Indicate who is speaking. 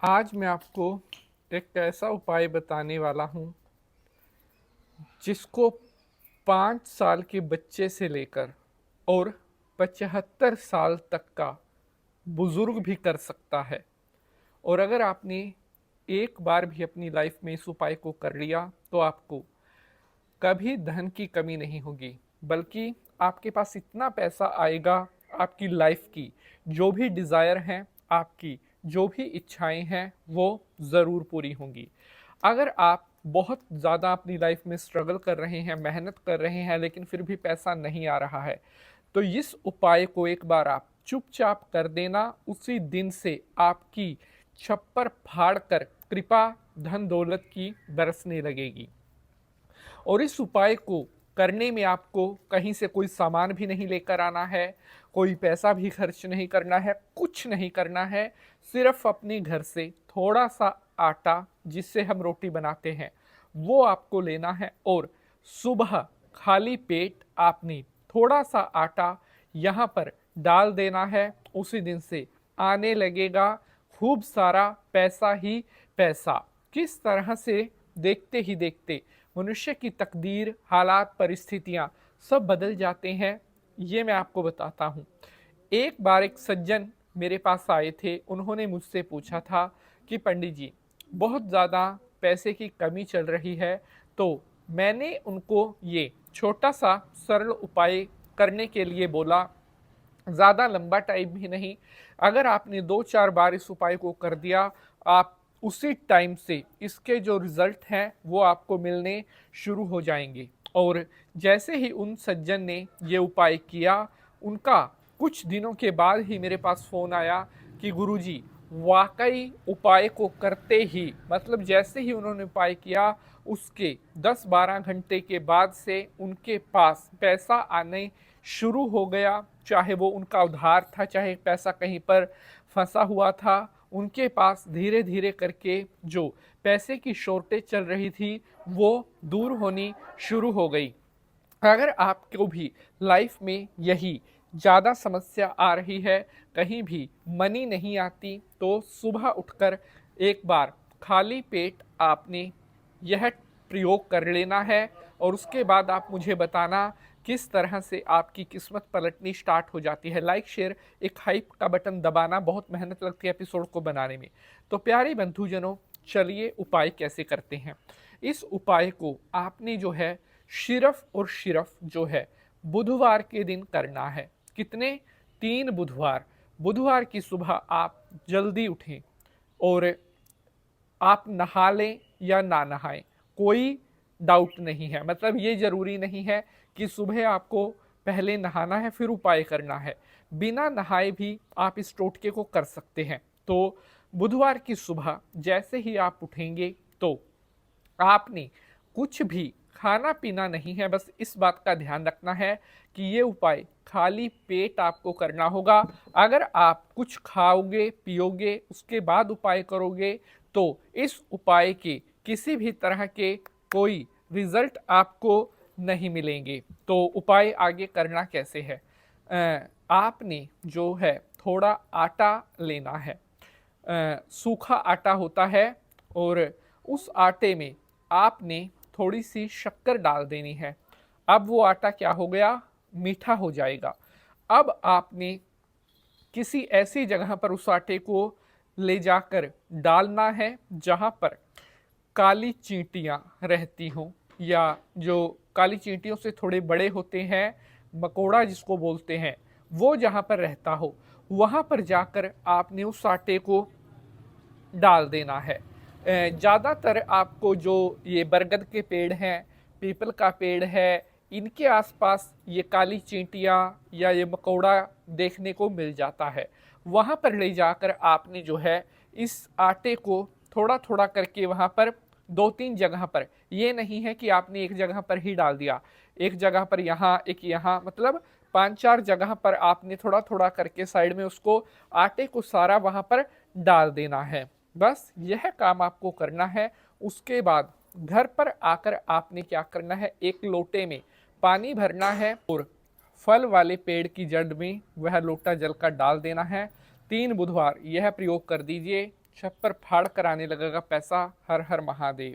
Speaker 1: आज मैं आपको एक ऐसा उपाय बताने वाला हूँ जिसको 5 साल के बच्चे से लेकर और 75 साल तक का बुजुर्ग भी कर सकता है। और अगर आपने एक बार भी अपनी लाइफ में इस उपाय को कर लिया तो आपको कभी धन की कमी नहीं होगी, बल्कि आपके पास इतना पैसा आएगा, आपकी लाइफ की जो भी डिज़ायर हैं, आपकी जो भी इच्छाएं हैं, वो ज़रूर पूरी होंगी। अगर आप बहुत ज़्यादा अपनी लाइफ में स्ट्रगल कर रहे हैं, मेहनत कर रहे हैं, लेकिन फिर भी पैसा नहीं आ रहा है, तो इस उपाय को एक बार आप चुपचाप कर देना। उसी दिन से आपकी छप्पर फाड़ कर कृपा धन दौलत की बरसने लगेगी। और इस उपाय को करने में आपको कहीं से कोई सामान भी नहीं लेकर आना है, कोई पैसा भी खर्च नहीं करना है, कुछ नहीं करना है। सिर्फ अपने घर से थोड़ा सा आटा, जिससे हम रोटी बनाते हैं, वो आपको लेना है। और सुबह खाली पेट आपने थोड़ा सा आटा यहाँ पर डाल देना है। उसी दिन से आने लगेगा खूब सारा पैसा ही पैसा। किस तरह से देखते ही देखते मनुष्य की तकदीर, हालात, परिस्थितियां सब बदल जाते हैं, ये मैं आपको बताता हूँ। एक बार एक सज्जन मेरे पास आए थे। उन्होंने मुझसे पूछा था कि पंडित जी, बहुत ज़्यादा पैसे की कमी चल रही है। तो मैंने उनको ये छोटा सा सरल उपाय करने के लिए बोला। ज़्यादा लंबा टाइम भी नहीं, अगर आपने 2-4 बार इस उपाय को कर दिया, आप उसी टाइम से इसके जो रिजल्ट हैं वो आपको मिलने शुरू हो जाएंगे। और जैसे ही उन सज्जन ने ये उपाय किया, उनका कुछ दिनों के बाद ही मेरे पास फ़ोन आया कि गुरुजी, वाकई उपाय को करते ही, मतलब जैसे ही उन्होंने उपाय किया, उसके 10-12 घंटे के बाद से उनके पास पैसा आने शुरू हो गया। चाहे वो उनका उधार था, चाहे पैसा कहीं पर फंसा हुआ था, उनके पास धीरे धीरे करके जो पैसे की शॉर्टेज चल रही थी वो दूर होनी शुरू हो गई। अगर आपको भी लाइफ में यही ज़्यादा समस्या आ रही है, कहीं भी मनी नहीं आती, तो सुबह उठकर एक बार खाली पेट आपने यह प्रयोग कर लेना है। और उसके बाद आप मुझे बताना किस तरह से आपकी किस्मत पलटनी स्टार्ट हो जाती है। लाइक, शेयर, एक हाइप का बटन दबाना, बहुत मेहनत लगती है एपिसोड को बनाने में। तो प्यारे बंधुजनों, चलिए उपाय कैसे करते हैं। इस उपाय को आपने जो है सिर्फ और सिर्फ जो है बुधवार के दिन करना है। कितने? 3 बुधवार। बुधवार की सुबह आप जल्दी उठें और आप नहा लें या ना नहाएं, कोई डाउट नहीं है। मतलब ये जरूरी नहीं है कि सुबह आपको पहले नहाना है फिर उपाय करना है। बिना नहाए भी आप इस टोटके को कर सकते हैं। तो बुधवार की सुबह जैसे ही आप उठेंगे तो आपने कुछ भी खाना पीना नहीं है, बस इस बात का ध्यान रखना है कि ये उपाय खाली पेट आपको करना होगा। अगर आप कुछ खाओगे पियोगे उसके बाद उपाय करोगे तो इस उपाय के किसी भी तरह के कोई रिजल्ट आपको नहीं मिलेंगे। तो उपाय आगे करना कैसे है? आपने जो है थोड़ा आटा लेना है। सूखा आटा होता है, और उस आटे में आपने थोड़ी सी शक्कर डाल देनी है। अब वो आटा क्या हो गया? मीठा हो जाएगा। अब आपने किसी ऐसी जगह पर उस आटे को ले जाकर डालना है जहां पर काली चींटियां रहती हों, या जो काली चींटियों से थोड़े बड़े होते हैं, मकोड़ा जिसको बोलते हैं, वो जहां पर रहता हो, वहां पर जाकर आपने उस आटे को डाल देना है। ज़्यादातर आपको जो ये बरगद के पेड़ हैं, पीपल का पेड़ है, इनके आसपास ये काली चींटियाँ या ये मकोड़ा देखने को मिल जाता है। वहाँ पर ले जाकर आपने जो है इस आटे को थोड़ा थोड़ा करके वहाँ पर 2-3 जगह पर, ये नहीं है कि आपने एक जगह पर ही डाल दिया, एक जगह पर यहाँ, एक यहाँ, मतलब 5-4 जगह पर आपने थोड़ा थोड़ा करके साइड में उसको आटे को सारा वहाँ पर डाल देना है। बस यह काम आपको करना है। उसके बाद घर पर आकर आपने क्या करना है, एक लोटे में पानी भरना है और फल वाले पेड़ की जड़ में वह लोटा जल कर डाल देना है। 3 बुधवार यह प्रयोग कर दीजिए। छप्पर फाड़ कर आने लगेगा पैसा। हर हर महादेव।